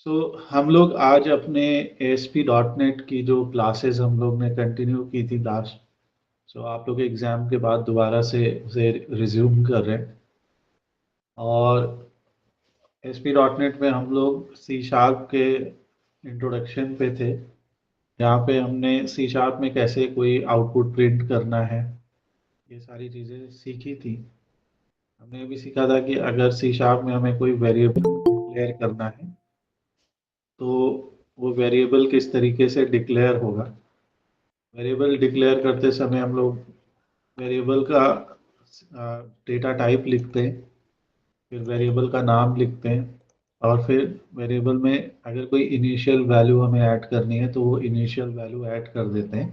हम लोग आज अपने ASP.NET की जो क्लासेस हम लोग ने कंटिन्यू की थी लास्ट। आप लोग एग्ज़ाम के बाद दोबारा से उसे रिज्यूम कर रहे हैं। और ASP.NET में हम लोग सी शार्प के इंट्रोडक्शन पे थे। यहाँ पे हमने सी शार्प में कैसे कोई आउटपुट प्रिंट करना है, ये सारी चीज़ें सीखी थी। हमने ये भी सीखा था कि अगर सी शार्प में हमें कोई वेरिएबल डिक्लेयर करना है तो वो वेरिएबल किस तरीके से डिक्लेयर होगा। वेरिएबल डिक्लेयर करते समय हम लोग वेरिएबल का डेटा टाइप लिखते हैं, फिर वेरिएबल का नाम लिखते हैं, और फिर वेरिएबल में अगर कोई इनिशियल वैल्यू हमें ऐड करनी है तो वो इनिशियल वैल्यू ऐड कर देते हैं।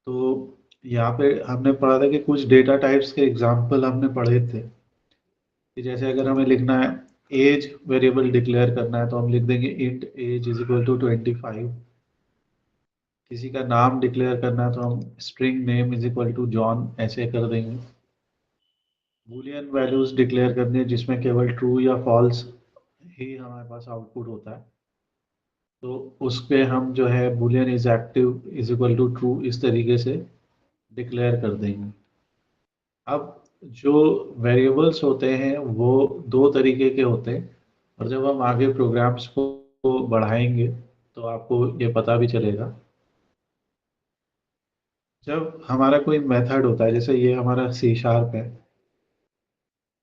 तो यहाँ पे हमने पढ़ा था कि कुछ डेटा टाइप्स के एग्जाम्पल हमने पढ़े थे कि जैसे अगर हमें लिखना है एज वेरिएबल डिक्लेयर करना है तो हम लिख देंगे int age is equal to 25। किसी का नाम डिक्लेयर करना है तो हम string name is equal to John ऐसे कर देंगे। बूलियन वैल्यूज डिक्लेयर करनी है जिसमें केवल ट्रू या फॉल्स ही हमारे पास आउटपुट होता है, तो उस पे हम जो है boolean is active is equal to true इस तरीके से डिक्लेयर कर देंगे। अब जो वेरिएबल्स होते हैं वो दो तरीके के होते हैं, और जब हम आगे प्रोग्राम्स को बढ़ाएंगे तो आपको ये पता भी चलेगा। जब हमारा कोई मेथड होता है, जैसे ये हमारा सी शार्प है,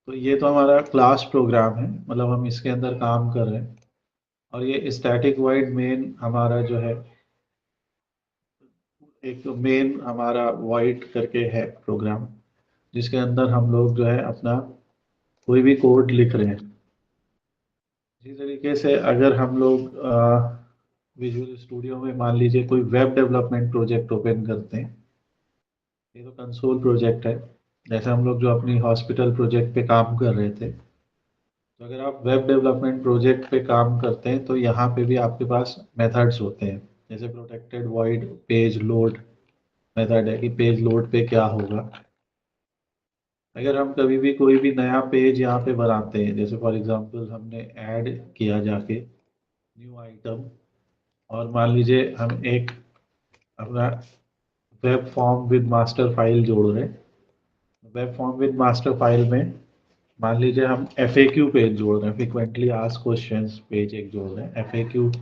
तो ये तो हमारा क्लास प्रोग्राम है, मतलब हम इसके अंदर काम कर रहे हैं। और ये स्टैटिक वॉइड मेन हमारा जो है, एक मेन हमारा वॉइड करके है प्रोग्राम, जिसके अंदर हम लोग जो है अपना कोई भी कोड लिख रहे हैं। इसी तरीके से अगर हम लोग विजुअल स्टूडियो में मान लीजिए कोई वेब डेवलपमेंट प्रोजेक्ट ओपन करते हैं, ये तो कंसोल प्रोजेक्ट है, जैसे हम लोग जो अपनी हॉस्पिटल प्रोजेक्ट पे काम कर रहे थे। तो अगर आप वेब डेवलपमेंट प्रोजेक्ट पे काम करते हैं तो यहाँ पे भी आपके पास मेथड्स होते हैं, जैसे protected void page load method है कि पेज लोड पे क्या होगा। अगर हम कभी भी कोई भी नया पेज यहाँ पे बनाते हैं, जैसे फॉर एग्जांपल हमने ऐड किया जाके न्यू आइटम, और मान लीजिए हम एक अपना web form with master file जोड़ रहे हैं। Web form with master file में मान लीजिए हम FAQ पेज जोड़ रहे हैं, फ्रिक्वेंटली आस्क्ड क्वेश्चंस पेज एक जोड़ रहे हैं, FAQ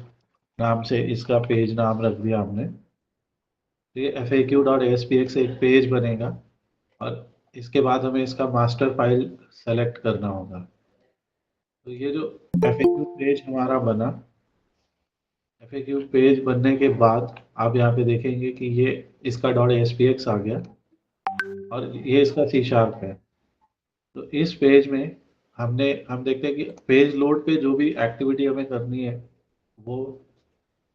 नाम से इसका पेज नाम रख दिया हमने। तो ये FAQ.ASPX एक पेज बनेगा, और इसके बाद हमें इसका मास्टर फाइल सेलेक्ट करना होगा। तो ये जो FAQ पेज हमारा बना, FAQ पेज बनने के बाद आप यहाँ पे देखेंगे कि ये इसका .ASPX आ गया, और ये इसका सी शार्प है। तो इस पेज में हम देखते हैं कि पेज लोड पे जो भी एक्टिविटी हमें करनी है वो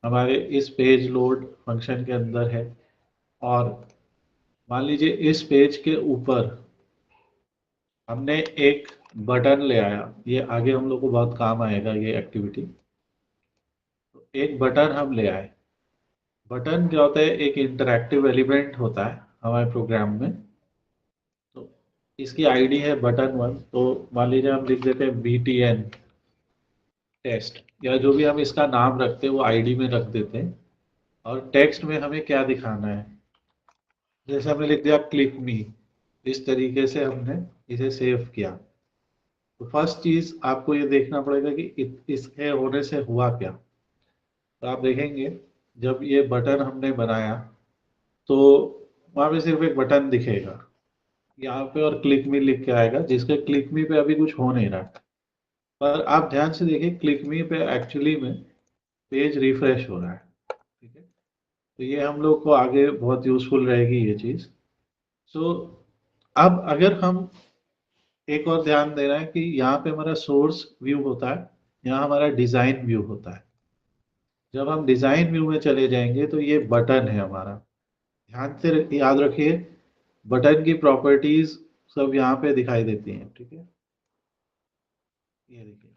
हमारे इस पेज लोड फंक्शन के अंदर है। और मान लीजिए इस पेज के ऊपर हमने एक बटन ले आया, ये आगे हम लोग को बहुत काम आएगा ये एक्टिविटी। तो एक बटन हम ले आए। बटन क्या होता है, एक इंटरैक्टिव एलिमेंट होता है हमारे प्रोग्राम में। तो इसकी आईडी है button1। तो मान लीजिए हम लिख देते हैं BTN टेस्ट, या जो भी हम इसका नाम रखते हैं वो आईडी में रख देते हैं। और टेक्स्ट में हमें क्या दिखाना है, जैसे हमने लिख दिया क्लिक मी, इस तरीके से हमने इसे सेव किया। तो फर्स्ट चीज आपको ये देखना पड़ेगा कि इसके होने से हुआ क्या। तो आप देखेंगे जब ये बटन हमने बनाया तो वहां पे सिर्फ एक बटन दिखेगा यहाँ पे, और क्लिक मी लिख के आएगा, जिसके क्लिक मी पे अभी कुछ हो नहीं रहा। पर आप ध्यान से देखिए क्लिक मी पे एक्चुअली में पेज रिफ्रेश हो रहा है। ठीक है, तो ये हम लोग को आगे बहुत यूजफुल रहेगी ये चीज। सो अब अगर हम एक और ध्यान दे रहे हैं कि यहाँ पे हमारा सोर्स व्यू होता है, यहाँ हमारा डिजाइन व्यू होता है। जब हम डिजाइन व्यू में चले जाएंगे तो ये बटन है हमारा। ध्यान से याद रखिए, बटन की प्रॉपर्टीज सब यहाँ पे दिखाई देती हैं। ठीक है, ये देखिए,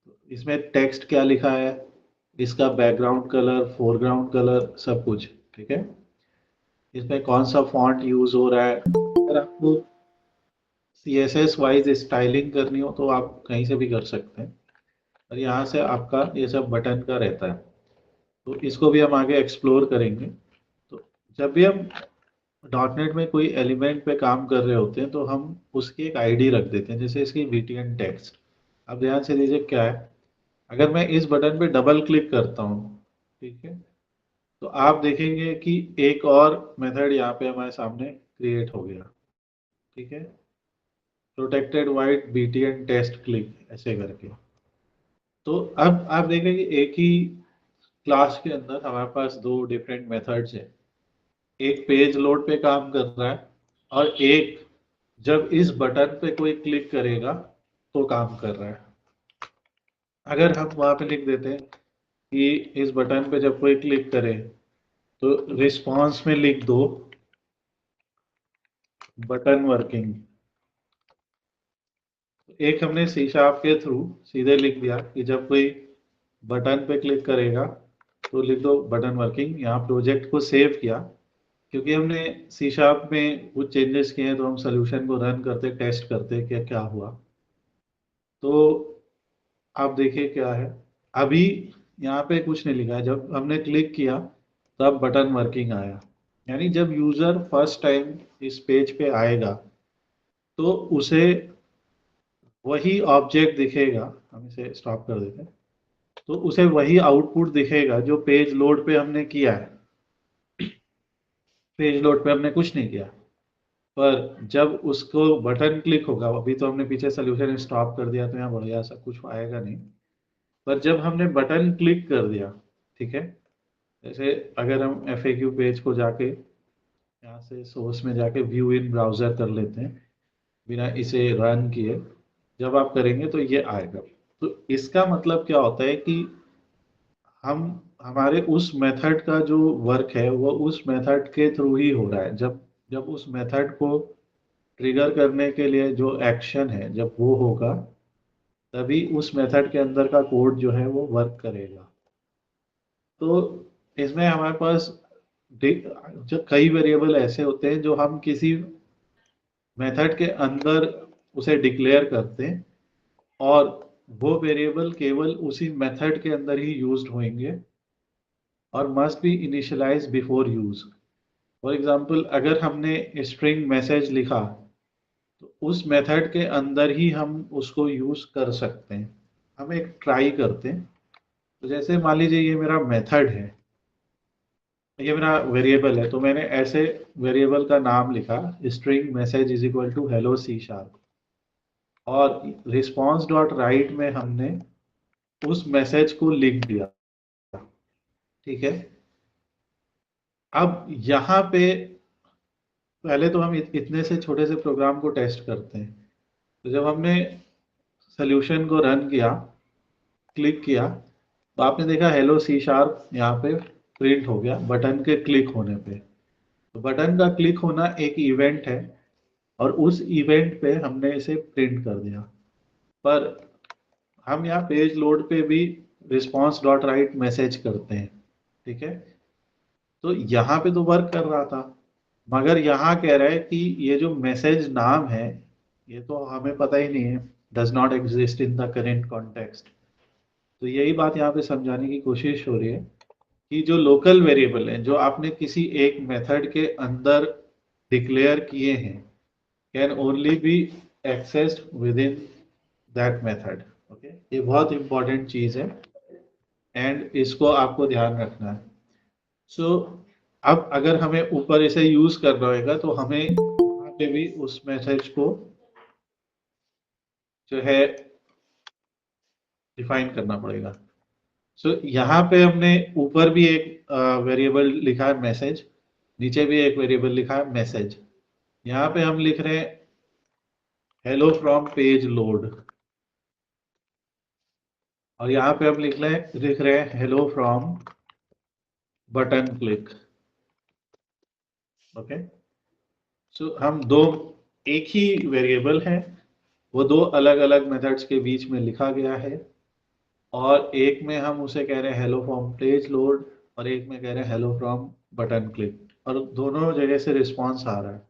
तो इसमें टेक्स्ट क्या लिखा है, इसका बैकग्राउंड कलर, फोरग्राउंड कलर, सब कुछ। ठीक है, इसमें कौन सा फॉन्ट यूज हो रहा है। अगर आपको CSS वाइज स्टाइलिंग करनी हो तो आप कहीं से भी कर सकते हैं। और यहाँ से आपका ये सब बटन का रहता है। तो इसको भी हम आगे एक्सप्लोर करेंगे। तो जब भी हम डॉट नेट में कोई एलिमेंट पे काम कर रहे होते हैं तो हम उसकी एक आईडी रख देते हैं, जैसे इसकी VTN टेक्स्ट। अब ध्यान से दीजिए क्या है, अगर मैं इस बटन पे डबल क्लिक करता हूँ, ठीक है, तो आप देखेंगे कि एक और मेथड यहाँ पे हमारे सामने क्रिएट हो गया। ठीक है, protected void BTN test click ऐसे करके। तो अब आप देखेंगे एक ही क्लास के अंदर हमारे पास दो डिफरेंट मेथड्स हैं। एक पेज लोड पे काम कर रहा है और एक जब इस बटन पे कोई क्लिक करेगा तो काम कर रहा है। अगर हम वहां पे लिख देते हैं कि इस बटन पे जब कोई क्लिक करे तो रिस्पॉन्स में लिख दो बटन वर्किंग। एक हमने सी शार्प के थ्रू सीधे लिख दिया कि जब कोई बटन पे क्लिक करेगा तो लिख दो बटन वर्किंग। यहाँ प्रोजेक्ट को सेव किया, क्योंकि हमने सी शार्प में कुछ चेंजेस किए हैं तो हम सोल्यूशन को रन करते टेस्ट करते कि क्या हुआ। तो आप देखिए क्या है, अभी यहाँ पे कुछ नहीं लिखा है, जब हमने क्लिक किया तब बटन वर्किंग आया। यानी जब यूजर फर्स्ट टाइम इस पेज पे आएगा तो उसे वही ऑब्जेक्ट दिखेगा। हम इसे स्टॉप कर देते हैं। तो उसे वही आउटपुट दिखेगा जो पेज लोड पे हमने किया है। पेज लोड पे हमने कुछ नहीं किया, पर जब उसको बटन क्लिक होगा, अभी तो हमने पीछे सोल्यूशन स्टॉप कर दिया तो यहाँ बढ़िया सा कुछ आएगा नहीं, पर जब हमने बटन क्लिक कर दिया, ठीक है, जैसे अगर हम FAQ पेज को जाके यहाँ से सोर्स में जाके व्यू इन ब्राउजर कर लेते हैं बिना इसे रन किए, जब आप करेंगे तो ये आएगा। तो इसका मतलब क्या होता है कि हम हमारे उस मेथड का जो वर्क है वो उस मेथड के थ्रू ही हो रहा है। जब जब उस मेथड को ट्रिगर करने के लिए जो एक्शन है जब वो होगा, तभी उस मेथड के अंदर का कोड जो है वो वर्क करेगा। तो इसमें हमारे पास जो कई वेरिएबल ऐसे होते हैं जो हम किसी मेथड के अंदर उसे डिक्लेयर करते हैं, और वो वेरिएबल केवल उसी मेथड के अंदर ही यूज्ड होंगे और must be initialize before use. For example, अगर हमने स्ट्रिंग मैसेज लिखा तो उस मेथड के अंदर ही हम उसको यूज कर सकते हैं। हम एक ट्राई करते हैं। तो जैसे मान लीजिए ये मेरा मेथड है, ये मेरा वेरिएबल है, तो मैंने ऐसे वेरिएबल का नाम लिखा string message is equal to hello C sharp, और रिस्पॉन्स डॉट राइट में हमने उस मैसेज को लिख दिया। ठीक है, अब यहाँ पे पहले तो हम इतने से छोटे से प्रोग्राम को टेस्ट करते हैं। तो जब हमने सोल्यूशन को रन किया, क्लिक किया, तो आपने देखा हेलो सी शार्प यहाँ पे प्रिंट हो गया बटन के क्लिक होने पे। तो बटन का क्लिक होना एक इवेंट है और उस इवेंट पे हमने इसे प्रिंट कर दिया। पर हम यहाँ पेज लोड पे भी रिस्पॉन्स डॉट राइट मैसेज करते हैं। ठीक है, तो यहाँ पे तो वर्क कर रहा था, मगर यहाँ कह रहा है कि ये जो मैसेज नाम है ये तो हमें पता ही नहीं है, does not exist in the current context. तो यही बात यहाँ पे समझाने की कोशिश हो रही है कि जो लोकल वेरिएबल है जो आपने किसी एक मेथड के अंदर डिक्लेयर किए हैं can only B accessed with in that method. Okay, ये बहुत इंपॉर्टेंट चीज है एंड इसको आपको ध्यान रखना है। सो अब अगर हमें ऊपर इसे यूज करना होगा तो हमें वहाँ पे भी उस मैसेज को जो है डिफाइन करना पड़ेगा। सो यहाँ पे हमने ऊपर भी एक वेरिएबल लिखा है मैसेज, नीचे भी एक वेरिएबल लिखा है मैसेज। यहाँ पे हम लिख रहे हैं हेलो फ्रॉम पेज लोड, और यहाँ पे हम लिख रहे हैं hello from button click. Okay, so हम दो, एक ही वेरिएबल है, वो दो अलग अलग मेथड्स के बीच में लिखा गया है, और एक में हम उसे कह रहे हैं हेलो फ्रॉम पेज लोड और एक में कह रहे हैं हेलो फ्रॉम बटन क्लिक, और दोनों जगह से रिस्पॉन्स आ रहा है।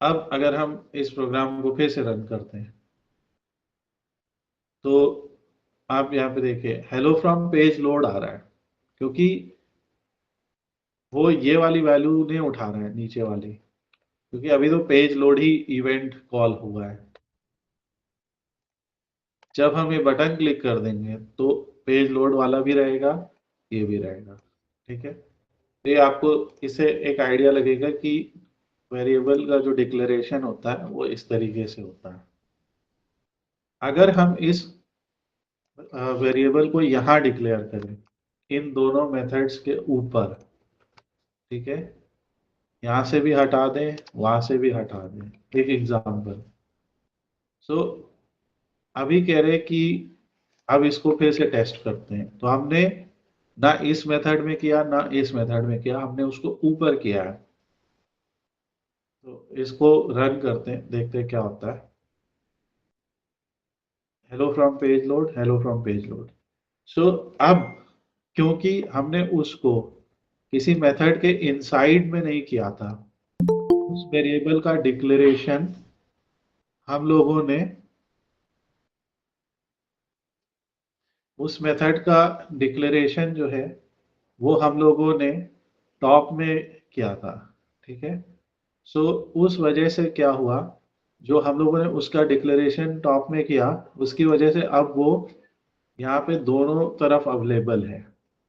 अब अगर हम इस प्रोग्राम को फिर से रन करते हैं तो आप यहाँ पे देखिए हेलो फ्रॉम पेज लोड आ रहा है, क्योंकि वो ये वाली वैल्यू नहीं उठा रहा है नीचे वाली, क्योंकि अभी तो पेज लोड ही इवेंट कॉल हुआ है। जब हम ये बटन क्लिक कर देंगे तो पेज लोड वाला भी रहेगा, ये भी रहेगा। ठीक है, तो ये आपको इससे एक आइडिया लगेगा कि वेरिएबल का जो डिक्लेरेशन होता है वो इस तरीके से होता है। अगर हम इस वेरिएबल को यहाँ डिक्लेयर करें, इन दोनों मेथड्स के ऊपर, ठीक है, यहाँ से भी हटा दें, वहां से भी हटा दें। एक एग्जांपल, सो अभी कह रहे हैं कि अब इसको फिर से टेस्ट करते हैं, तो हमने ना इस मेथड में किया ना इस मेथड में किया, हमने उसको ऊपर किया है। तो इसको रन करते हैं, देखते हैं क्या होता है। Hello from page load, hello from page load. So अब क्योंकि हमने उसको किसी मेथड के इनसाइड में नहीं किया था, उस वेरिएबल का डिक्लेरेशन हम लोगों ने उस मेथड का डिक्लेरेशन जो है वो हम लोगों ने टॉप में किया था। ठीक है, सो उस वजह से क्या हुआ, जो हम लोगों ने उसका डिक्लेरेशन टॉप में किया, उसकी वजह से अब वो यहाँ पे दोनों तरफ अवेलेबल है,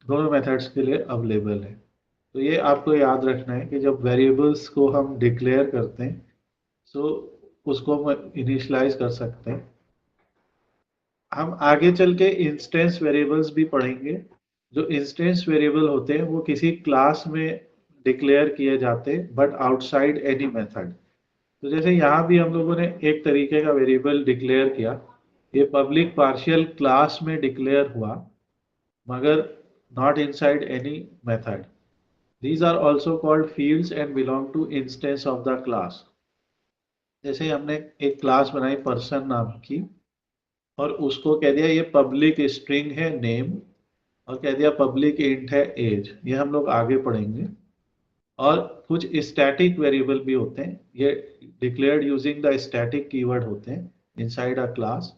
दोनों मेथड्स के लिए अवेलेबल है। तो ये आपको याद रखना है कि जब वेरिएबल्स को हम डिक्लेयर करते हैं, सो उसको हम इनिशियलाइज कर सकते हैं। हम आगे चल के इंस्टेंस वेरिएबल्स भी पढ़ेंगे। जो इंस्टेंस वेरिएबल होते हैं वो किसी क्लास में डिक्लेयर किए जाते हैं, बट आउटसाइड एनी मेथड। तो जैसे यहाँ भी हम लोगों ने एक तरीके का वेरिएबल डिक्लेयर किया, ये पब्लिक पार्शियल क्लास में डिक्लेयर हुआ, मगर not inside any method. These are also called fields and belong to instance of the class। जैसे हमने एक क्लास बनाई पर्सन नाम की, और उसको कह दिया ये पब्लिक स्ट्रिंग है नेम, और कह दिया पब्लिक इंट है एज, ये हम लोग आगे पढ़ेंगे। और कुछ स्टैटिक वेरिएबल भी होते हैं, ये declared using the static keyword होते हैं इनसाइड अ क्लास।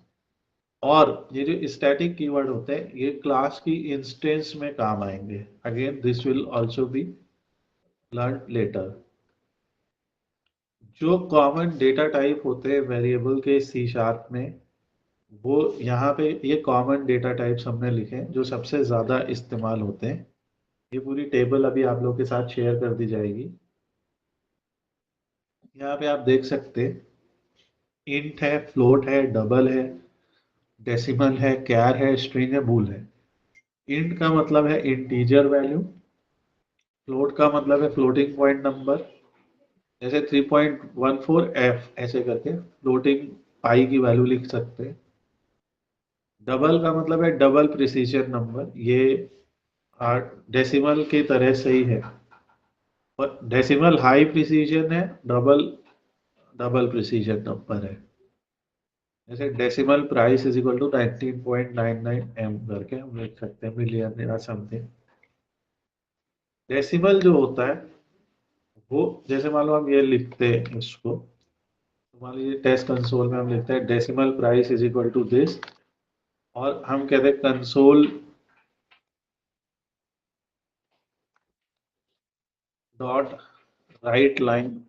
और ये जो स्टैटिक कीवर्ड होते हैं ये क्लास की इंस्टेंस में काम आएंगे। Again this will also be learn later. जो कॉमन डेटा टाइप होते हैं वेरिएबल के सी शार्प में, वो यहाँ पे ये कॉमन डेटा टाइप्स हमने लिखे हैं जो सबसे ज़्यादा इस्तेमाल होते हैं। ये पूरी टेबल अभी आप लोग के साथ शेयर कर दी जाएगी। यहाँ पे आप देख सकते हैं इंट है, फ्लोट है, डबल है, डेसिमल है, कैर है, स्ट्रिंग है, बूल है। इंट का मतलब है इंटीजर वैल्यू, फ्लोट का मतलब है फ्लोटिंग पॉइंट नंबर, जैसे 3.14 एफ ऐसे करके फ्लोटिंग पाई की वैल्यू लिख सकते हैं। डबल का मतलब है डबल प्रिसीजन नंबर, ये डेसिमल की तरह से ही है, और डेसिमल हाई प्रिसीजन है, डबल डबल प्रिसीजन नंबर है। जैसे decimal price is equal to 19.99 M करके हम लिख सकते हैं, मिलियन या समथिंग। डेसिमल जो होता है वो, जैसे मान लो हम ये लिखते हैं इसको, तो मान लीजिए टेस्ट कंसोल में हम लिखते हैं decimal price is equal to this, और हम कहते हैं कंसोल डॉट राइट लाइन,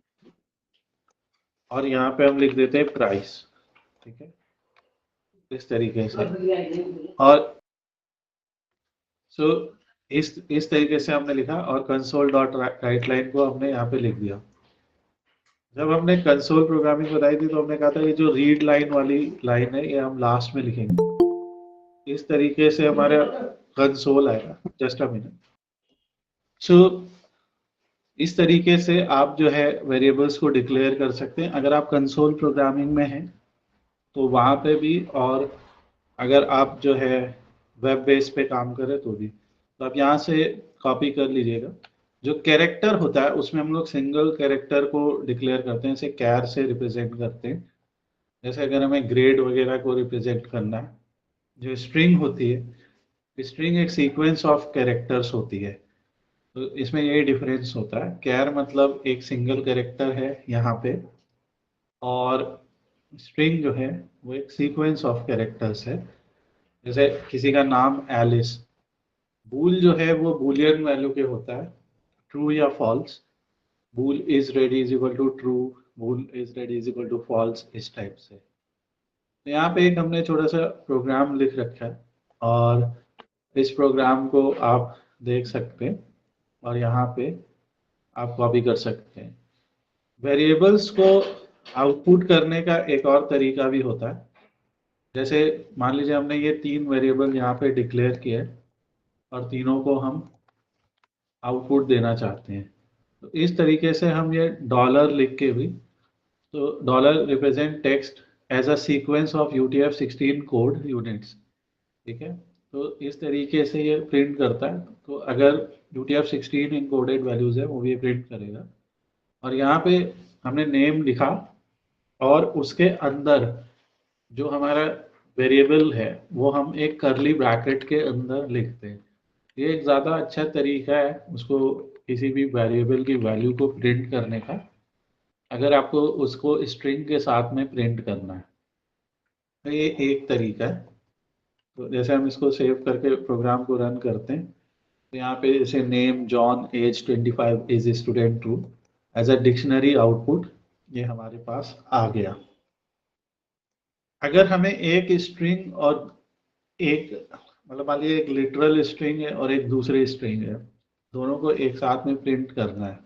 और यहाँ पे हम लिख देते हैं प्राइस। ठीक है, इस तरीके से। और सो इस तरीके से हमने लिखा, और कंसोल डॉट राइट लाइन को हमने यहाँ पे लिख दिया। जब हमने कंसोल प्रोग्रामिंग बताई थी तो हमने कहा था ये जो रीड लाइन वाली लाइन है ये हम लास्ट में लिखेंगे। इस तरीके से हमारे कंसोल आएगा। Just a minute. सो इस तरीके से आप जो है वेरिएबल्स को डिक्लेयर कर सकते हैं अगर आप कंसोल प्रोग्रामिंग में हैं तो वहाँ पे भी, और अगर आप जो है वेब बेस पे काम करें तो भी। तो आप यहाँ से कॉपी कर लीजिएगा। जो कैरेक्टर होता है उसमें हम लोग सिंगल कैरेक्टर को डिक्लेयर करते हैं, इसे कैर से रिप्रेजेंट करते हैं। जैसे अगर हमें ग्रेड वगैरह को रिप्रेजेंट करना है। जो स्ट्रिंग होती है, स्ट्रिंग एक सीक्वेंस ऑफ कैरेक्टर्स होती है, तो इसमें यही डिफरेंस होता है। कैर मतलब एक सिंगल कैरेक्टर है यहाँ पे, और स्ट्रिंग जो है वो एक सीक्वेंस ऑफ कैरेक्टर्स है। जैसे किसी का नाम एलिस, बूल जो है वो बूलियन वैल्यू के होता है, ट्रू या false. Bool is ready is equal to true, bool is ready is equal to false, इस टाइप से। तो यहाँ पे एक हमने छोटा सा प्रोग्राम लिख रखा है, और इस प्रोग्राम को आप देख सकते हैं और यहाँ पे आप कॉपी कर सकते हैं। वेरिएबल्स को आउटपुट करने का एक और तरीका भी होता है। जैसे मान लीजिए हमने ये 3 वेरिएबल यहाँ पे डिक्लेयर किए और तीनों को हम आउटपुट देना चाहते हैं, तो इस तरीके से हम ये डॉलर लिख के भी, तो dollar represent text as a sequence of UTF-16 code units, ठीक है। तो इस तरीके से ये प्रिंट करता है। तो अगर UTF-16 इनकोडेड वैल्यूज है वो भी प्रिंट करेगा। और यहाँ पे हमने नेम लिखा और उसके अंदर जो हमारा वेरिएबल है वो हम एक करली ब्रैकेट के अंदर लिखते हैं। ये एक ज़्यादा अच्छा तरीका है उसको, किसी भी वेरिएबल की वैल्यू को प्रिंट करने का, अगर आपको उसको स्ट्रिंग के साथ में प्रिंट करना है। तो ये एक तरीका है। तो जैसे हम इसको सेव करके प्रोग्राम को रन करते हैं, तो यहाँ पे जैसे name John age 25 is student true, as a dictionary output ये हमारे पास आ गया। अगर हमें एक स्ट्रिंग और एक, मतलब मान लीजिए एक लिटरल स्ट्रिंग है और एक दूसरी स्ट्रिंग है, दोनों को एक साथ में प्रिंट करना है,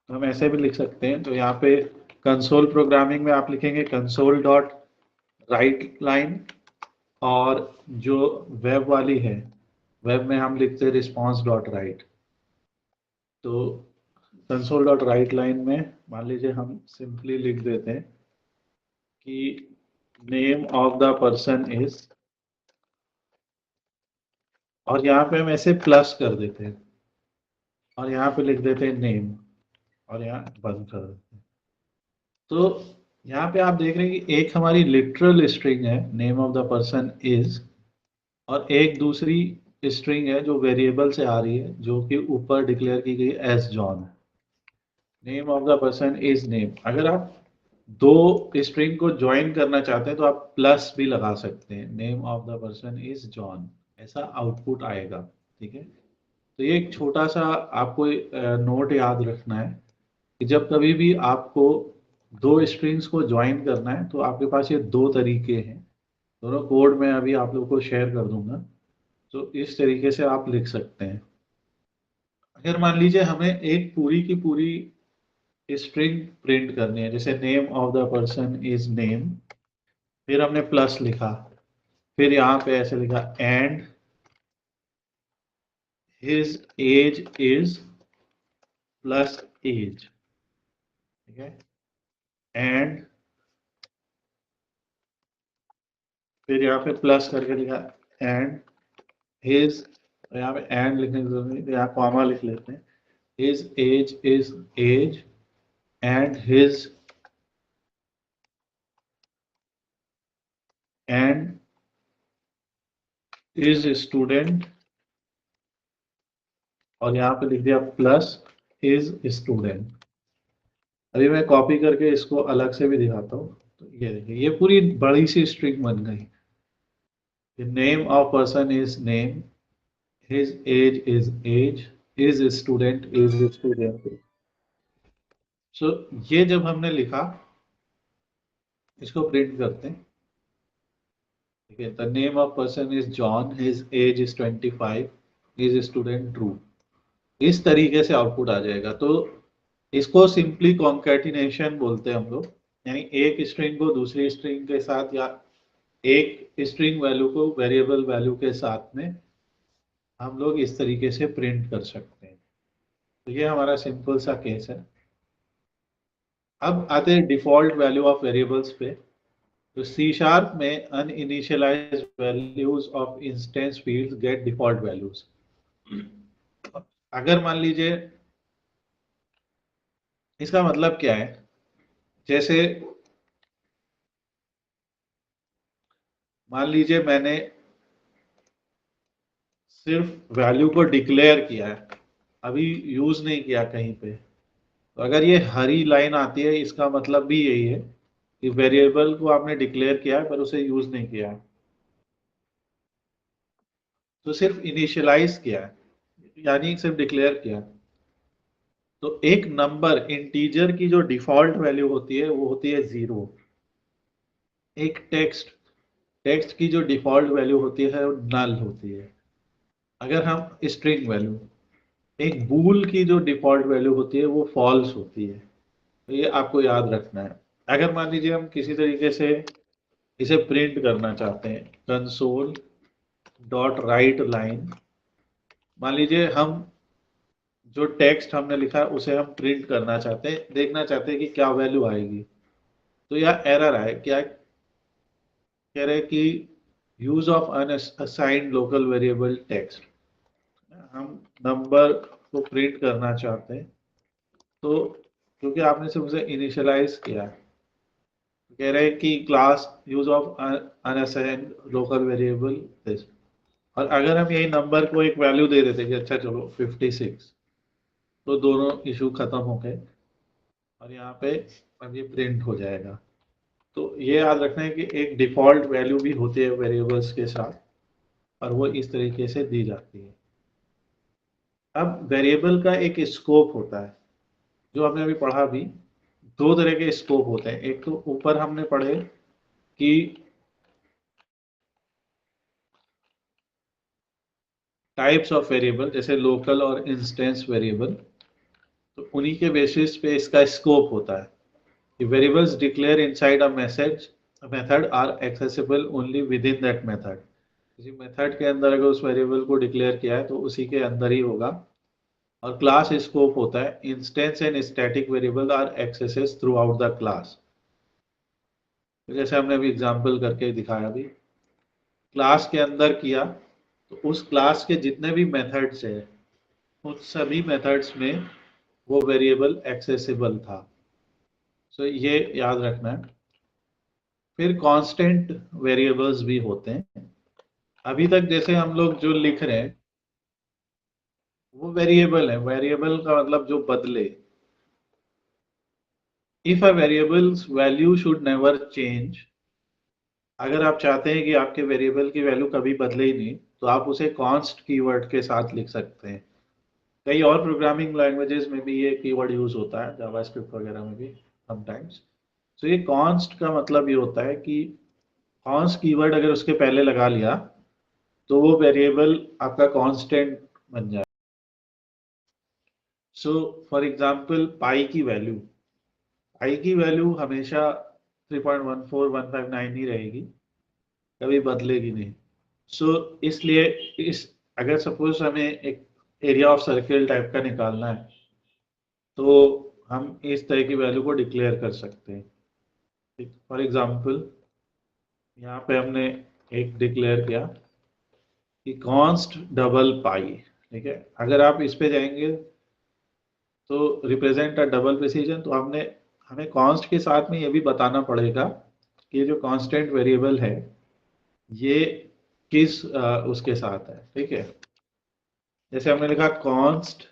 तो हम ऐसे भी लिख सकते हैं। तो यहाँ पे कंसोल प्रोग्रामिंग में आप लिखेंगे कंसोल डॉट राइट लाइन, और जो वेब वाली है, वेब में हम लिखते हैं रिस्पॉन्स डॉट राइट। तो कंसोल डॉट राइट लाइन में मान लीजिए हम सिंपली लिख देते हैं कि name of the person is, और यहाँ पे हम ऐसे प्लस कर देते हैं और यहाँ पे लिख देते हैं नेम, और यहाँ बंद कर देते हैं। तो यहाँ पे आप देख रहे हैं कि एक हमारी लिटरल स्ट्रिंग है name of the person is, और एक दूसरी स्ट्रिंग है जो वेरिएबल से आ रही है, जो कि ऊपर डिक्लेयर की गई age John. Name of the person is name. अगर आप दो स्ट्रिंग को ज्वाइन करना चाहते हैं तो आप प्लस भी लगा सकते हैं, name of the person is John, ऐसा आउटपुट आएगा, ठीक है। तो ये एक छोटा सा आपको नोट याद रखना है कि जब कभी भी आपको दो स्ट्रिंग्स को ज्वाइन करना है तो आपके पास ये दो तरीके हैं। दोनों कोड मैं अभी आप लोगों को शेयर कर दूंगा, तो इस तरीके से आप लिख सकते हैं। अगर मान लीजिए हमें एक पूरी की पूरी स्ट्रिंग प्रिंट करनी है, जैसे name of the person is name, फिर हमने प्लस लिखा, फिर यहाँ पे ऐसे लिखा and his age is plus age, ठीक है। एंड फिर यहाँ पे प्लस करके लिखा एंड हिज, यहाँ पे एंड लिखने की जरूरत नहीं, यहाँ कॉमा लिख लेते हैं। His age is age and his and is student, और यहाँ पे लिख दिया प्लस इज स्टूडेंट। अभी मैं कॉपी करके इसको अलग से भी दिखाता हूँ। तो ये देखिए ये पूरी बड़ी सी स्ट्रिंग बन गई। Name of person is name, his age is age, is student is student. So ये जब हमने लिखा, इसको प्रिंट करते हैं, ठीक है। The name of person is John, his age is 25, is student true. इस तरीके से आउटपुट आ जाएगा। तो इसको सिंपली कॉन्कैटिनेशन बोलते हैं हम लोग, यानी एक स्ट्रिंग को दूसरी स्ट्रिंग के साथ, या एक स्ट्रिंग वैल्यू को वेरिएबल वैल्यू के साथ में हम लोग इस तरीके से प्रिंट कर सकते हैं। तो ये हमारा सिंपल सा केस है। अब आते हैं डिफॉल्ट वैल्यू ऑफ वेरिएबल्स पे। तो सी शार्प में uninitialized values of instance fields get default values. अगर मान लीजिए, इसका मतलब क्या है, जैसे मान लीजिए मैंने सिर्फ वैल्यू को डिक्लेयर किया है, अभी यूज नहीं किया कहीं पे, तो अगर ये हरी लाइन आती है इसका मतलब भी यही है कि वेरिएबल को आपने डिक्लेयर किया है पर उसे यूज नहीं किया है। तो सिर्फ इनिशियलाइज किया है, यानी सिर्फ डिक्लेयर किया। तो एक नंबर इंटीजर की जो डिफॉल्ट वैल्यू होती है वो होती है 0। एक टेक्स्ट टेक्स्ट की जो डिफॉल्ट वैल्यू होती है वो नल होती है। अगर हम स्ट्रिंग वैल्यू, एक बूल की जो डिफॉल्ट वैल्यू होती है वो फॉल्स होती है। तो ये आपको याद रखना है। अगर मान लीजिए हम किसी तरीके से इसे प्रिंट करना चाहते हैं, कंसोल डॉट राइट लाइन, मान लीजिए हम जो टेक्स्ट हमने लिखा है उसे हम प्रिंट करना चाहते हैं, देखना चाहते हैं कि क्या वैल्यू आएगी। तो यह एरर आए, क्या कह रहे हैं कि use of unassigned local variable text, हम नंबर को प्रिंट करना चाहते हैं। तो क्योंकि आपने सिर्फ उसे इनिशियलाइज किया है, कह रहे हैं कि class use of unassigned local variable this. और अगर हम यही नंबर को एक वैल्यू दे देते कि अच्छा चलो 56, तो दोनों इशू खत्म हो गए और यहाँ पे अब ये प्रिंट हो जाएगा। तो ये याद रखना है कि एक डिफॉल्ट वैल्यू भी होती है वेरिएबल्स के साथ, और वो इस तरीके से दी जाती है। अब वेरिएबल का एक स्कोप होता है, जो हमने अभी पढ़ा भी। दो तरह के स्कोप होते हैं। एक तो ऊपर हमने पढ़े कि टाइप्स ऑफ वेरिएबल, जैसे लोकल और इंस्टेंस वेरिएबल, तो उन्हीं के बेसिस पे इसका स्कोप होता है कि variables declare inside a message method are accessible only within that method. किसी मेथड के अंदर अगर उस वेरिएबल को डिक्लेयर किया है तो उसी के अंदर ही होगा। और क्लास स्कोप होता है instance and static variable are accesses throughout the class. जैसे हमने अभी एग्जांपल करके दिखाया अभी, क्लास के अंदर किया तो उस क्लास के जितने भी मेथड्स हैं उन सभी मेथड्स में वो वेरिएबल एक्सेसिबल था। सो ये याद रखना है। फिर कांस्टेंट वेरिएबल्स भी होते हैं। अभी तक जैसे हम लोग जो लिख रहे हैं वो वेरिएबल है। वेरिएबल का मतलब जो बदले। If a variables value should never change, अगर आप चाहते हैं कि आपके वेरिएबल की वैल्यू कभी बदले ही नहीं, तो आप उसे कॉन्स्ट कीवर्ड के साथ लिख सकते हैं। कई और प्रोग्रामिंग लैंग्वेजेस में भी ये कीवर्ड यूज होता है, जावास्क्रिप्ट वगैरह में भी समटाइम्स। तो ये कॉन्स्ट का मतलब ये होता है कि कॉन्स्ट कीवर्ड अगर उसके पहले लगा लिया तो वो वेरिएबल आपका कांस्टेंट बन जाए। सो फॉर एग्जांपल पाई की वैल्यू हमेशा 3.14159 ही रहेगी, कभी बदलेगी नहीं। सो इसलिए इस अगर सपोज हमें एक एरिया ऑफ सर्किल टाइप का निकालना है तो हम इस तरह की वैल्यू को डिक्लेयर कर सकते हैं। फॉर एग्जांपल यहाँ पे हमने एक डिक्लेयर किया कि कॉन्स्ट डबल पाई। ठीक है, अगर आप इस पे जाएंगे तो रिप्रेजेंट अ डबल प्रिसीजन, तो हमने हमें कॉन्स्ट के साथ में ये भी बताना पड़ेगा कि ये जो कांस्टेंट वेरिएबल है ये किस उसके साथ है। ठीक है, जैसे हमने लिखा कॉन्स्ट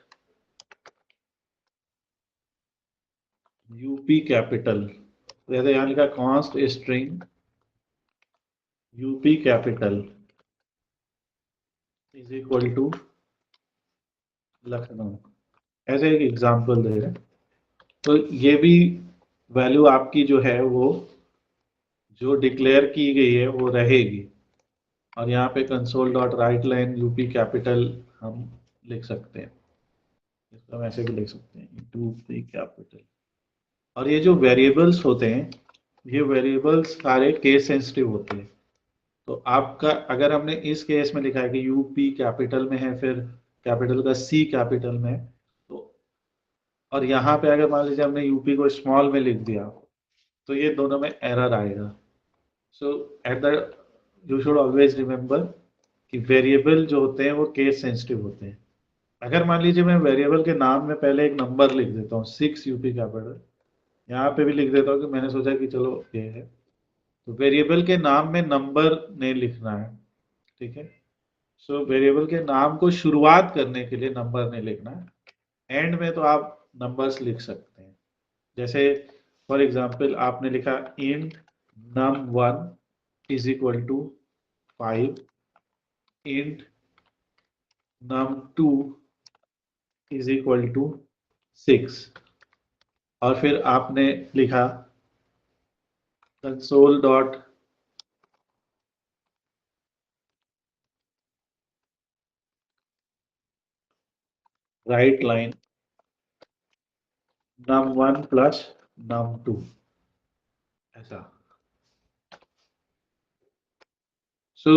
यूपी कैपिटल, जैसे यहाँ लिखा const string UP capital is equal to Lucknow, ऐसे एक एग्जांपल दे रहे हैं। तो ये भी वैल्यू आपकी जो है वो जो डिक्लेयर की गई है वो रहेगी। और यहाँ पे console dot write line UP capital हम लिख सकते हैं, इसको हम ऐसे भी लिख सकते हैं यूपी कैपिटल। और ये जो वेरिएबल्स होते हैं ये वेरिएबल्स सारे केस सेंसिटिव होते हैं। तो आपका अगर हमने इस केस में लिखा है कि यूपी कैपिटल में है, फिर कैपिटल का सी कैपिटल में है, तो और यहाँ पे अगर मान लीजिए हमने यूपी को स्मॉल में लिख दिया तो ये दोनों में एरर आएगा। So at the you should always remember कि वेरिएबल जो होते हैं वो केस सेंसिटिव होते हैं। अगर मान लीजिए मैं वेरिएबल के नाम में पहले एक नंबर लिख देता हूँ 6 यूपी कैपिटल, यहाँ पे भी लिख देता हूँ कि मैंने सोचा कि चलो ये है, तो वेरिएबल के नाम में नंबर नहीं लिखना है। ठीक है, सो वेरिएबल के नाम को शुरुआत करने के लिए नंबर नहीं लिखना है, एंड में तो आप नंबर्स लिख सकते हैं। जैसे फॉर एग्जांपल आपने लिखा int num1 is equal to 5, int num2 is equal to 6 और फिर आपने लिखा console dot write line num1 plus num2 ऐसा। सो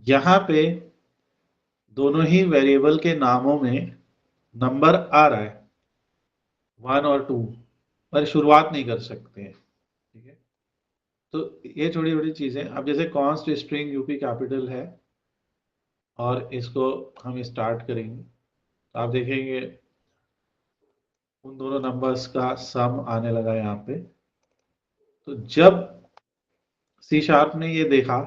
यहाँ पे दोनों ही वेरिएबल के नामों में नंबर आ रहा है 1 और 2, पर शुरुआत नहीं कर सकते हैं। ठीक है, तो ये छोटी छोटी चीजें। अब जैसे कॉन्स्ट स्ट्रिंग यूपी कैपिटल है और इसको हम स्टार्ट करेंगे तो आप देखेंगे उन दोनों नंबर्स का सम आने लगा यहाँ पे। तो जब सी शार्प ने ये देखा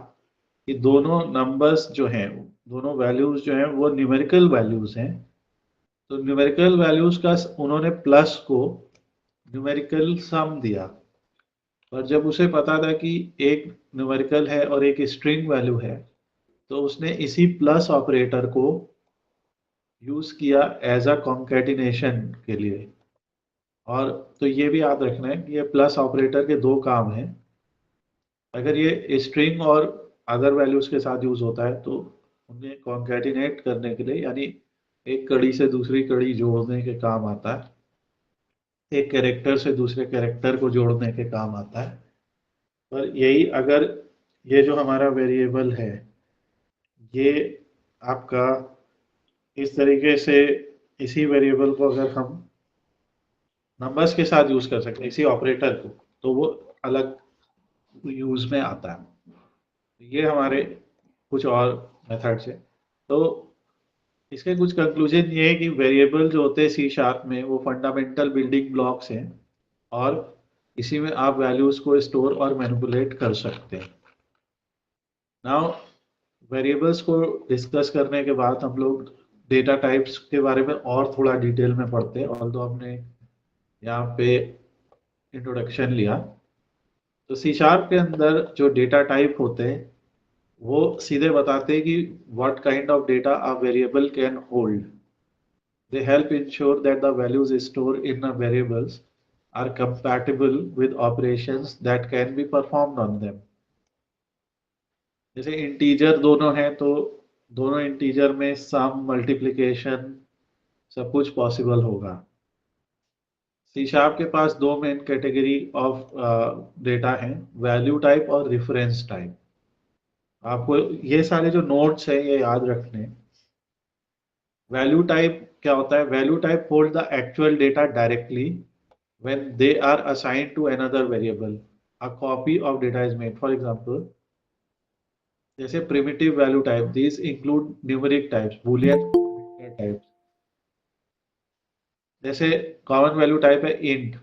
कि दोनों नंबर्स जो हैं, दोनों वैल्यूज जो हैं वो न्यूमेरिकल वैल्यूज हैं, तो न्यूमेरिकल वैल्यूज का उन्होंने प्लस को न्यूमेरिकल सम दिया। पर जब उसे पता था कि एक न्यूमेरिकल है और एक स्ट्रिंग वैल्यू है, तो उसने इसी प्लस ऑपरेटर को यूज किया एज अ कॉन्केटिनेशन के लिए। और तो ये भी याद रखना है कि ये प्लस ऑपरेटर के दो काम हैं। अगर ये स्ट्रिंग और अदर वैल्यूज के साथ यूज होता है तो उन्हें कॉन्केटिनेट करने के लिए, यानी एक कड़ी से दूसरी कड़ी जोड़ने के काम आता है, एक कैरेक्टर से दूसरे कैरेक्टर को जोड़ने के काम आता है। पर यही अगर ये जो हमारा वेरिएबल है ये आपका इस तरीके से, इसी वेरिएबल को अगर हम नंबर्स के साथ यूज कर सकते हैं, इसी ऑपरेटर को, तो वो अलग यूज में आता है। ये हमारे कुछ और मेथड्स है। तो इसके कुछ कंक्लूजन ये है कि वेरिएबल जो होते हैं सी शार्प में वो फंडामेंटल बिल्डिंग ब्लॉक्स हैं और इसी में आप वैल्यूज को स्टोर और मैनिपुलेट कर सकते हैं। नाउ वेरिएबल्स को डिस्कस करने के बाद हम लोग डेटा टाइप्स के बारे में और थोड़ा डिटेल में पढ़ते हैं। और तो हमने यहाँ पे इंट्रोडक्शन लिया, तो सी शार्प के अंदर जो डेटा टाइप होते हैं वो सीधे बताते हैं कि what kind of data a variable can hold. They help ensure that the values store in a variables are compatible with operations that can be performed on them। जैसे इंटीजर दोनों हैं तो दोनों इंटीजर में सम, मल्टीप्लिकेशन सब कुछ possible होगा। C sharp के पास दो मेन कैटेगरी ऑफ डेटा हैं, वैल्यू टाइप और रेफरेंस टाइप। आपको ये सारे जो नोट्स हैं ये याद रखने हैं। वैल्यू टाइप क्या होता है? Value type hold the actual data directly when they are assigned to another variable, a copy of data is made। For example, जैसे primitive value type, these include numeric types, boolean types। जैसे common value type है int,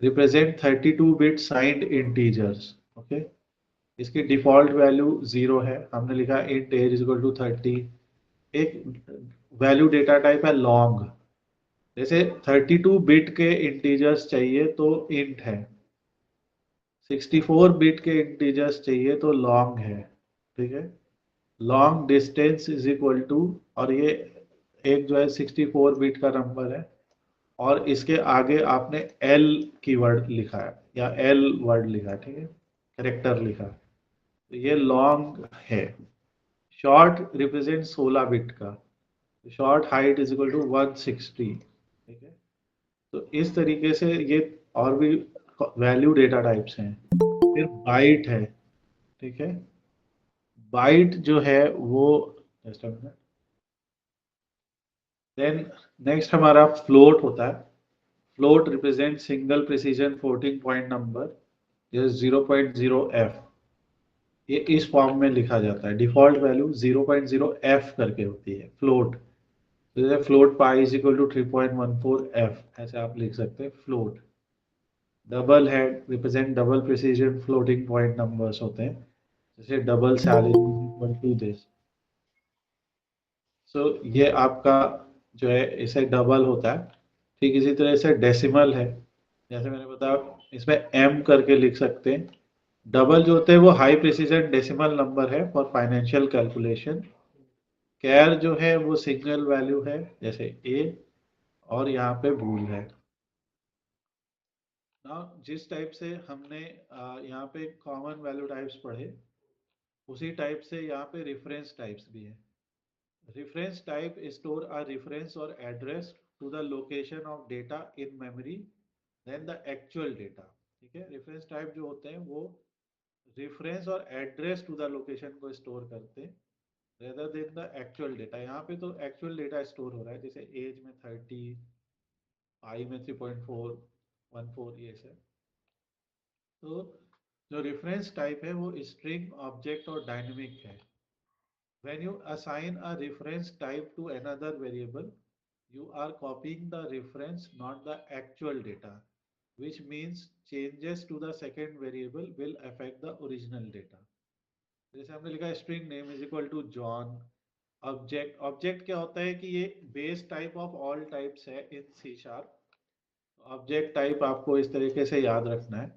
represent 32 bit signed integers। Okay, इसकी default value 0 है, हमने लिखा int age is equal to 30। एक value data type है long, जैसे 32 बिट के इंटीजर्स चाहिए तो int है, 64 बिट के इंटीजर्स चाहिए तो लॉन्ग है। ठीक है, long distance is equal to, और ये एक जो है 64 बिट का नंबर है और इसके आगे आपने एल कीवर्ड लिखा है या एल वर्ड लिखा है, ठीक है, करेक्टर लिखा, तो ये लॉन्ग है। शॉर्ट रिप्रेजेंट 16 बिट का, short height is equal to 160। ठीक है, तो इस तरीके से ये और भी वैल्यू डेटा टाइप्स हैं। फिर बाइट है, ठीक है, बाइट जो है वो, just a minute, then next हमारा फ्लोट होता है। Float represent single precision floating point number, जैसे 0.0 एफ, ये इस फॉर्म में लिखा जाता है। डिफॉल्ट वैल्यू 0.0 एफ करके होती है फ्लोट, जैसे float pi is equal to 3.14 F, ऐसे आप लिख सकते हैं float. Double head represent double precision floating point numbers होते हैं, जैसे double salary equal to this. So ये आपका जो है इसे डबल होता है। ठीक इसी तरह से डेसिमल है, जैसे मैंने बताया इसमें एम करके लिख सकते हैं। डबल जो होते हैं वो हाई प्रिसीजन डेसिमल नंबर है फॉर फाइनेंशियल कैलकुलेशन। कैर जो है वो सिंगल वैल्यू है जैसे ए, और यहाँ पे बूल है ना। जिस टाइप से हमने यहाँ पे कॉमन वैल्यू टाइप्स पढ़े, उसी टाइप से यहाँ पे रेफरेंस टाइप्स भी है। Reference type store a reference और address to the location of data in memory then the actual data. ठीक है, रेफरेंस टाइप जो होते हैं वो रेफरेंस और एड्रेस टू द लोकेशन को स्टोर करते हैं rather than the actual data. यहाँ पे तो एक्चुअल डेटा स्टोर हो रहा है, जैसे एज में 30, आई में 3.414 ये सब। तो जो रेफरेंस टाइप है वो स्ट्रिंग, ऑब्जेक्ट और डायनेमिक है। When you assign a reference type to another variable, you are copying the reference, not the actual data, which means changes to the second variable will affect the original data. जैसे हमने लिखा string name is equal to John. Object क्या होता है कि ये base type of all types है इन C sharp. Object type आपको इस तरीके से याद रखना है।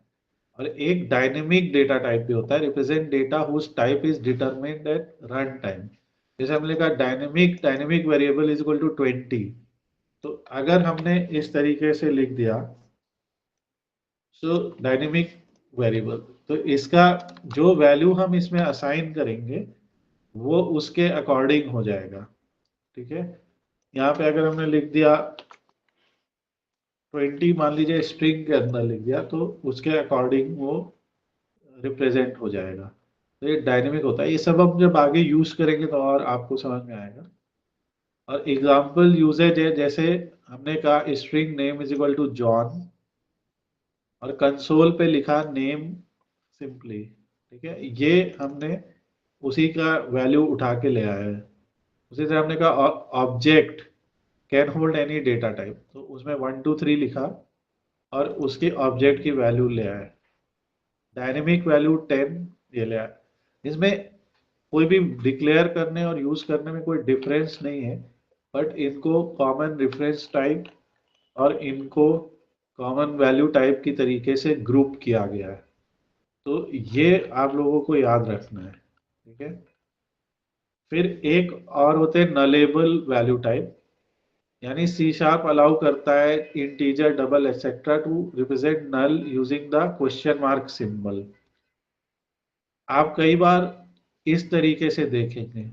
और एक डायनेमिक डेटा टाइप भी होता है, represent data whose type is determined at run time. जैसे हमने कहा dynamic variable is equal to 20। तो अगर हमने इस तरीके से लिख दिया सो डायनेमिक वेरिएबल, तो इसका जो वैल्यू हम इसमें असाइन करेंगे वो उसके अकॉर्डिंग हो जाएगा। ठीक है, यहाँ पे अगर हमने लिख दिया 20, मान लीजिए स्ट्रिंग के अंदर लिख दिया, तो उसके अकॉर्डिंग वो रिप्रेजेंट हो जाएगा। तो ये डायनेमिक होता है। ये सब हम जब आगे यूज करेंगे तो और आपको समझ में आएगा। और एग्जाम्पल यूजेज है, जैसे हमने कहा string name is equal to John और कंसोल पे लिखा नेम सिंपली। ठीक है, ये हमने उसी का वैल्यू उठा के ले आया है। उसी तरह हमने कहा object can hold any data type, तो उसमें 1 2 3 लिखा और उसके ऑब्जेक्ट की वैल्यू ले आया। डायनेमिक वैल्यू 10 ये ले आया। इसमें कोई भी डिक्लेयर करने और यूज करने में कोई डिफरेंस नहीं है, बट इनको कॉमन रेफरेंस टाइप और इनको कॉमन वैल्यू टाइप की तरीके से ग्रुप किया गया है। तो ये आप लोगों को याद रखना है। ठीक है, फिर एक और होते हैं नलेबल वैल्यू टाइप, यानी सी शार्प अलाउ करता है integer, double etcetera to represent null using the question mark symbol. आप कई बार इस तरीके से देखेंगे,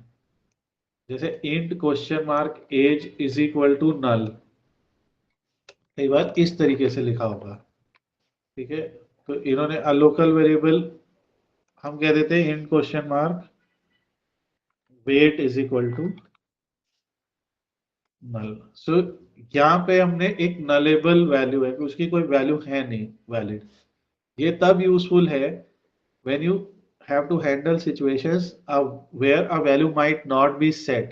जैसे int question mark age is equal to null, कई बार इस तरीके से लिखा होगा। ठीक है, तो इन्होंने अलोकल वेरिएबल हम कह देते हैं int question mark weight is equal to null. So यहाँ पे हमने एक नलेबल वैल्यू है, उसकी कोई वैल्यू है नहीं वैलिड। ये तब यूजफुल है when you have to handle situations where a value might not be set.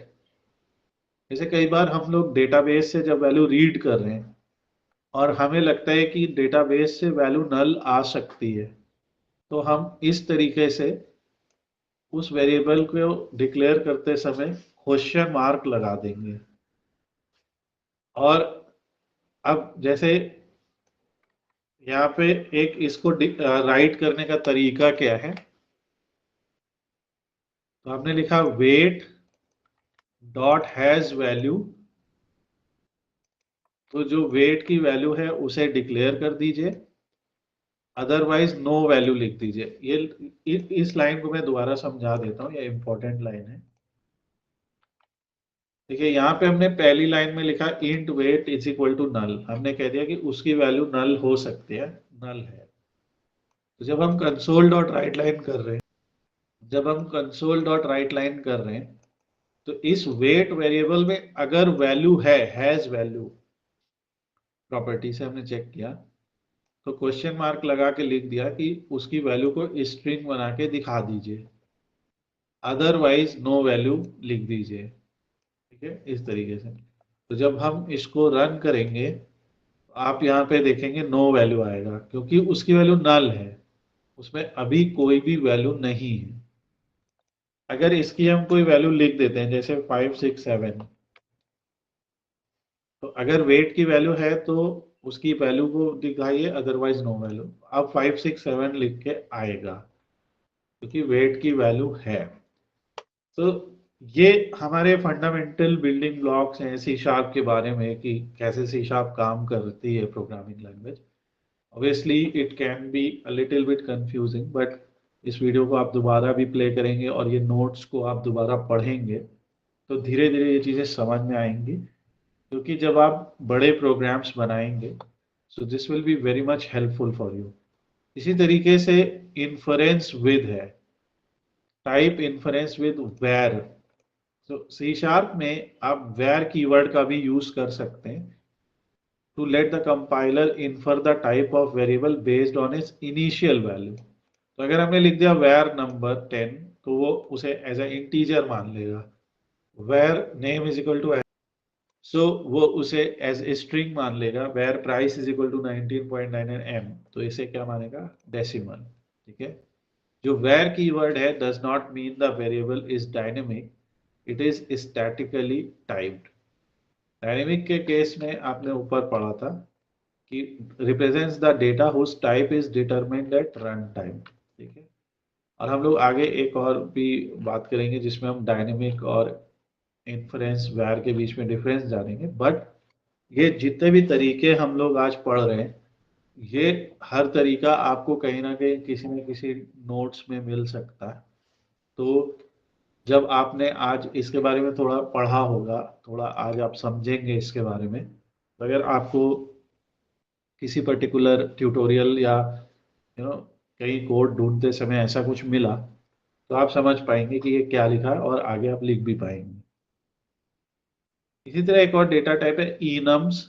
जैसे कई बार हम लोग डेटाबेस से जब वैल्यू रीड कर रहे हैं और हमें लगता है कि डेटाबेस से वैल्यू नल आ सकती है, तो हम इस तरीके से उस वेरिएबल को डिक्लेयर करते समय क्वेश्चन मार्क लगा देंगे। और अब जैसे यहाँ पे एक इसको राइट करने का तरीका क्या है, तो हमने लिखा वेट डॉट हैज वैल्यू, तो जो वेट की वैल्यू है उसे डिक्लेयर कर दीजिए, अदरवाइज नो वैल्यू लिख दीजिए। ये इस लाइन को मैं दोबारा समझा देता हूँ, ये इंपॉर्टेंट लाइन है। देखिए यहाँ पे हमने पहली लाइन में लिखा int weight is equal to null, हमने कह दिया कि उसकी वैल्यू नल हो सकती है, नल है। तो जब हम कंसोल डॉट राइट लाइन कर रहे हैं, जब हम कंसोल डॉट राइट लाइन कर रहे हैं, तो इस वेट वेरिएबल में अगर वैल्यू है, हैज वैल्यू प्रॉपर्टी से हमने चेक किया, तो क्वेश्चन मार्क लगा के लिख दिया कि उसकी वैल्यू को स्ट्रिंग बना के दिखा दीजिए, अदरवाइज नो वैल्यू लिख दीजिए। ठीक है, इस तरीके से। तो जब हम इसको रन करेंगे, आप यहाँ पे देखेंगे नो वैल्यू आएगा, क्योंकि उसकी वैल्यू नल है, उसमें अभी कोई भी वैल्यू नहीं है। अगर इसकी हम कोई वैल्यू लिख देते हैं जैसे 567, तो अगर वेट की वैल्यू है तो उसकी वैल्यू को दिखाइए, अदरवाइज नो वैल्यू। अब 567 लिख के आएगा क्योंकि वेट की वैल्यू है। तो ये हमारे फंडामेंटल बिल्डिंग ब्लॉक्स हैं सी शार्प के बारे में कि कैसे सी शार्प काम करती है programming language. Obviously it can be a little bit confusing, but इस वीडियो को आप दोबारा भी प्ले करेंगे और ये नोट्स को आप दोबारा पढ़ेंगे तो धीरे धीरे ये चीज़ें समझ में आएंगी, क्योंकि जब आप बड़े प्रोग्राम्स बनाएंगे so this will be very much helpful for you. इसी तरीके से इन्फरेंस विद है, टाइप इन्फरेंस विद वेर। तो सी शार्प में आप वेर कीवर्ड का भी यूज कर सकते हैं to let the compiler infer the type of variable based on its initial value. तो अगर हमने लिख दिया वेर नंबर 10 तो वो उसे एज ए इंटीजर मान लेगा। Var name is equal to, so वो उसे एज ए स्ट्रिंग मान लेगा। Var price is equal to 19.99 तो इसे क्या मानेगा, डेसिमल। ठीक है। जो वेर कीवर्ड है does not mean the variable is dynamic, it is statically typed. Dynamic के केस में आपने ऊपर पढ़ा था कि represents the data whose type is determined at run time. ठीक है। और हम लोग आगे एक और भी बात करेंगे जिसमें हम डायनेमिक और इन्फ्रेंस वेर के बीच में डिफरेंस जानेंगे। बट ये जितने भी तरीके हम लोग आज पढ़ रहे हैं, ये हर तरीका आपको कहीं ना कहीं किसी न किसी नोट्स में मिल सकता है। तो जब आपने आज इसके बारे में थोड़ा पढ़ा होगा, थोड़ा आज आप समझेंगे इसके बारे में, तो अगर आपको किसी पर्टिकुलर ट्यूटोरियल या कहीं कोड ढूंढते समय ऐसा कुछ मिला तो आप समझ पाएंगे कि ये क्या लिखा है और आगे आप लिख भी पाएंगे। इसी तरह एक और डेटा टाइप है इनम्स।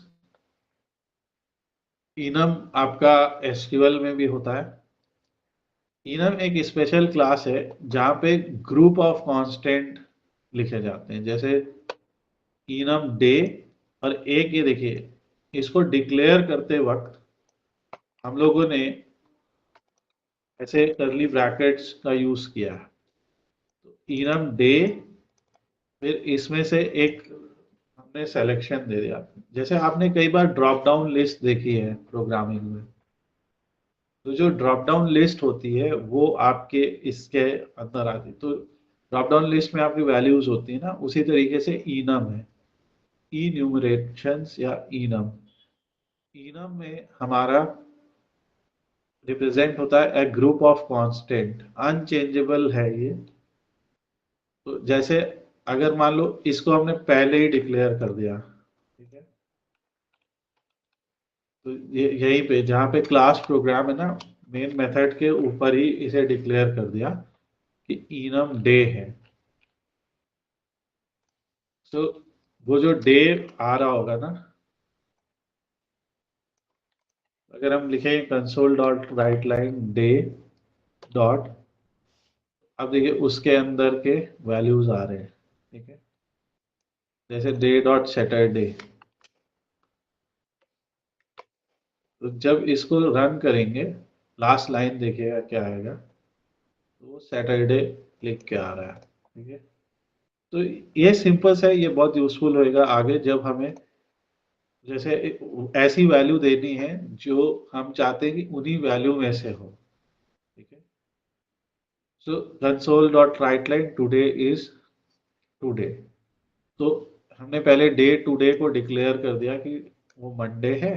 इनम आपका एसक्यूएल में भी होता है। इनम एक स्पेशल क्लास है जहाँ पे ग्रुप ऑफ कांस्टेंट लिखे जाते हैं, जैसे इनम डे। और एक ये देखिए, इसको डिक्लेयर करते वक्त हम लोगों ने ऐसे करली ब्रैकेट्स का यूज किया है। तो इनम डे, फिर इसमें से एक हमने सिलेक्शन दे दिया। जैसे आपने कई बार ड्रॉप डाउन लिस्ट देखी है प्रोग्रामिंग में, तो जो ड्रॉप डाउन लिस्ट होती है वो आपके इसके अंदर आती है। तो ड्रॉप डाउन लिस्ट में आपकी वैल्यूज होती है ना, उसी तरीके से इनम है, ई न्यूमरेशंस या इनम। इनम में हमारा रिप्रेजेंट होता है ए ग्रुप ऑफ कांस्टेंट, अनचेंजेबल है ये। तो जैसे अगर मान लो इसको हमने पहले ही डिक्लेयर कर दिया, ठीक है, तो ये यहीं पे जहाँ पे क्लास प्रोग्राम है ना, मेन मेथड के ऊपर ही इसे डिक्लेयर कर दिया कि इनम डे है। तो वो जो डे आ रहा होगा ना, अगर हम लिखें console dot write line day dot, अब देखिए उसके अंदर के वैल्यूज आ रहे हैं। ठीक है। जैसे डे डॉट सैटरडे, तो जब इसको रन करेंगे लास्ट लाइन देखिएगा क्या आएगा, तो वो सैटरडे लिख के आ रहा है। ठीक है। तो ये सिंपल सा है, ये बहुत यूजफुल होएगा आगे जब हमें जैसे ऐसी वैल्यू देनी है जो हम चाहते हैं कि उन्हीं वैल्यू में से हो। ठीक है। So console dot write line today is today, तो हमने पहले डे टुडे को डिक्लेयर कर दिया कि वो मंडे है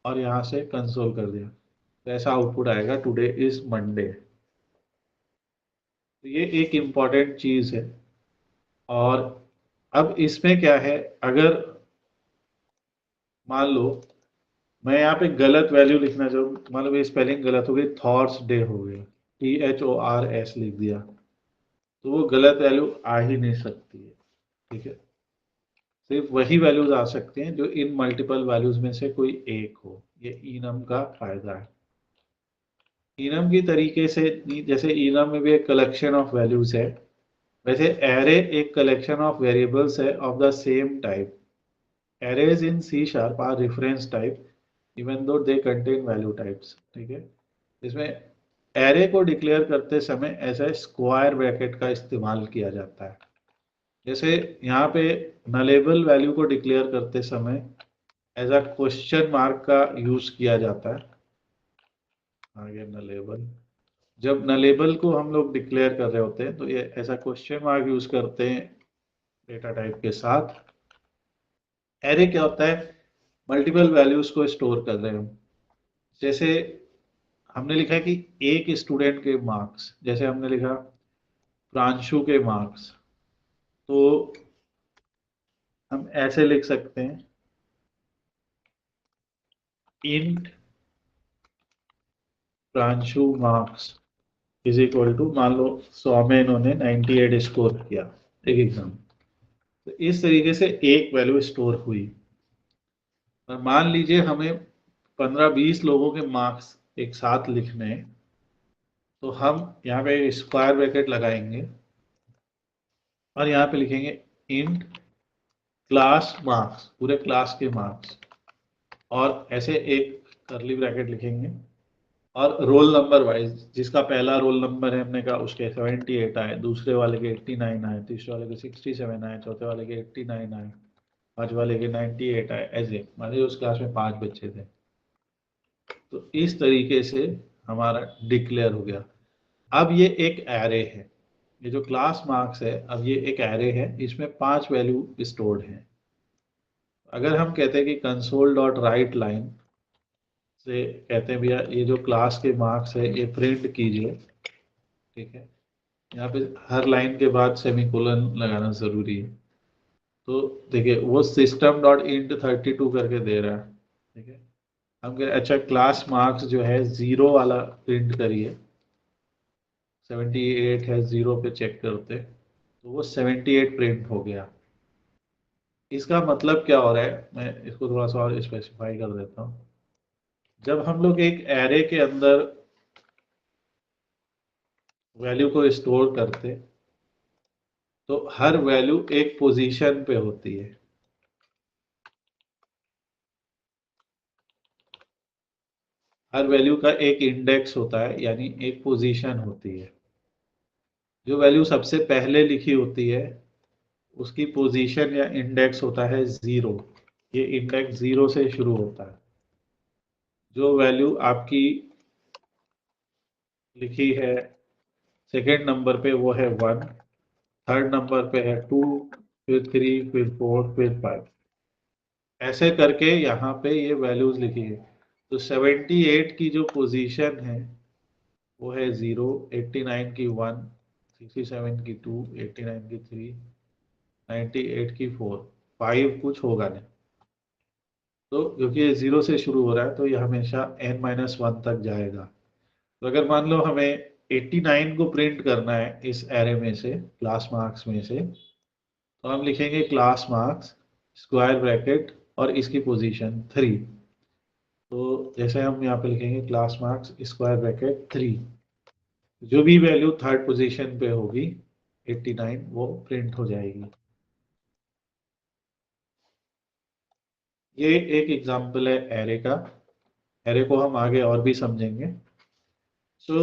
और यहाँ से कंसोल कर दिया, तो ऐसा आउटपुट आएगा टुडे इज मंडे। तो ये एक इम्पॉर्टेंट चीज है। और अब इसमें क्या है, अगर मान लो मैं यहाँ पे गलत वैल्यू लिखना चाहूँ, मान लो स्पेलिंग गलत हो गई, थॉर्स डे हो गया, THORS लिख दिया, तो वो गलत वैल्यू आ ही नहीं सकती है। ठीक है। सिर्फ वही वैल्यूज आ सकते हैं जो इन मल्टीपल वैल्यूज में से कोई एक हो। ये इनम का फायदा है। इनम की तरीके से, जैसे इनम में भी एक कलेक्शन ऑफ वैल्यूज है, वैसे एरे एक कलेक्शन ऑफ वेरिएबल्स है of the same type. Arrays in C sharp are reference type even though they contain value types. ठीक है। इसमें एरे को डिक्लेयर करते समय ऐसा स्क्वायर ब्रैकेट का इस्तेमाल किया जाता है। जैसे यहाँ पे नलेबल वैल्यू को डिक्लेयर करते समय एज अ क्वेश्चन मार्क का यूज किया जाता है। आगे नलेबल जब नलेबल को हम लोग डिक्लेयर कर रहे होते हैं तो ये ऐसा क्वेश्चन मार्क यूज करते हैं डेटा टाइप के साथ। एरे क्या होता है? मल्टीपल वैल्यूज को स्टोर कर रहे हैं हम। जैसे हमने लिखा है कि एक स्टूडेंट के मार्क्स, जैसे हमने लिखा प्रांशु के मार्क्स, तो हम ऐसे लिख सकते हैं int Pranshu marks is equal to, मान लो 100 में इन्होंने 98 स्कोर किया एक एग्जाम। तो इस तरीके से एक वैल्यू स्टोर हुई। और मान लीजिए हमें 15-20 लोगों के मार्क्स एक साथ लिखने हैं, तो हम यहाँ पे स्क्वायर ब्रैकेट लगाएंगे और यहाँ पे लिखेंगे इंट क्लास मार्क्स, पूरे क्लास के मार्क्स, और ऐसे एक करली ब्रैकेट लिखेंगे और रोल नंबर वाइज, जिसका पहला रोल नंबर है हमने कहा उसके 78 आए, दूसरे वाले के 89 आए, तीसरे वाले के 67 आए, चौथे वाले के 89 आए, पांच वाले के 98 आए, ऐसे मान लीजिए उस क्लास में 5 बच्चे थे। तो इस तरीके से हमारा डिक्लेयर हो गया। अब ये एक एरे है, ये जो क्लास मार्क्स है, अब ये एक एरे है, इसमें 5 वैल्यू स्टोर्ड हैं। अगर हम कहते हैं कि कंसोल डॉट राइट लाइन से कहते हैं भैया ये जो क्लास के मार्क्स है ये प्रिंट कीजिए, ठीक है, यहाँ पे हर लाइन के बाद सेमीकोलन लगाना जरूरी है। तो देखिए वो सिस्टम डॉट इंट 32 करके दे रहा है, ठीक है। हम कह अच्छा क्लास मार्क्स जो है 0 वाला प्रिंट करिए, 78 है, 0 पे चेक करते, तो वो 78 प्रिंट हो गया। इसका मतलब क्या हो रहा है, मैं इसको थोड़ा सा और स्पेसिफाई कर देता हूँ। जब हम लोग एक एरे के अंदर वैल्यू को स्टोर करते, तो हर वैल्यू एक पोजीशन पे होती है। हर वैल्यू का एक इंडेक्स होता है, यानी एक पोजीशन होती है। जो वैल्यू सबसे पहले लिखी होती है उसकी पोजीशन या इंडेक्स होता है 0। ये इंडेक्स 0 से शुरू होता है। जो वैल्यू आपकी लिखी है सेकेंड नंबर पे वो है 1, थर्ड नंबर पे है 2, फिर 3, फिर 4, फिर 5, ऐसे करके यहाँ पे ये वैल्यूज लिखी है। तो 78 की जो पोजीशन है वो है 0, 89 की 1, 67 की 2, 89 की 3, 98 की 4, 5 कुछ होगा नहीं। तो क्योंकि ये 0 से शुरू हो रहा है तो ये हमेशा n-1 तक जाएगा। तो अगर मान लो हमें 89 को प्रिंट करना है इस एरे में से, क्लास मार्क्स में से, तो हम लिखेंगे क्लास मार्क्स स्क्वायर ब्रैकेट और इसकी पोजीशन 3। तो जैसे हम यहाँ पे लिखेंगे क्लास मार्क्स स्क्वायर ब्रैकेट 3, जो भी वैल्यू थर्ड पोजीशन पे होगी 89 वो प्रिंट हो जाएगी। ये एक एग्जांपल है एरे का। एरे को हम आगे और भी समझेंगे। सो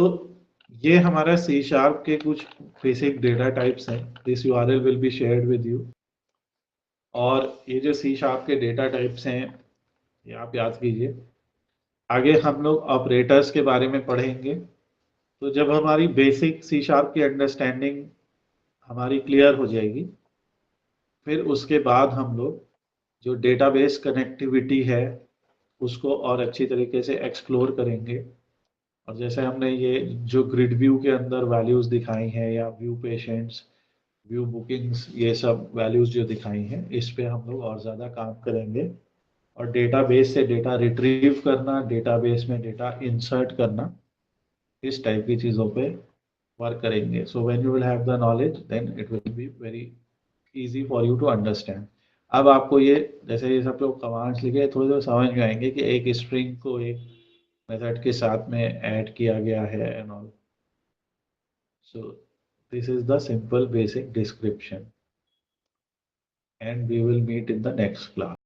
ये हमारा सी शार्प के कुछ बेसिक डेटा टाइप्स हैं। This URL will be shared with you. और ये जो सी शार्प के डेटा टाइप्स हैं ये आप याद कीजिए। आगे हम लोग ऑपरेटर्स के बारे में पढ़ेंगे। तो जब हमारी बेसिक सी शार्प की अंडरस्टैंडिंग हमारी क्लियर हो जाएगी, फिर उसके बाद हम लोग जो डेटाबेस कनेक्टिविटी है उसको और अच्छी तरीके से एक्सप्लोर करेंगे। और जैसे हमने ये जो ग्रिड व्यू के अंदर वैल्यूज दिखाई हैं, या व्यू पेशेंट्स, व्यू बुकिंग्स, ये सब वैल्यूज जो दिखाई हैं, इस पे हम लोग और ज़्यादा काम करेंगे। और डेटाबेस से डेटा रिट्रीव करना, डेटाबेस में डेटा इंसर्ट करना, इस टाइप की चीज़ों पे वर्क करेंगे। So when you will have the knowledge then it will be very easy for you to understand. अब आपको ये जैसे ये सब लोग कमांड्स लिखे थोड़े थोड़े समझ में आएंगे कि एक स्ट्रिंग को एक मेथड के साथ में ऐड किया गया है and all. So this is the simple basic description, and we will meet in the next class.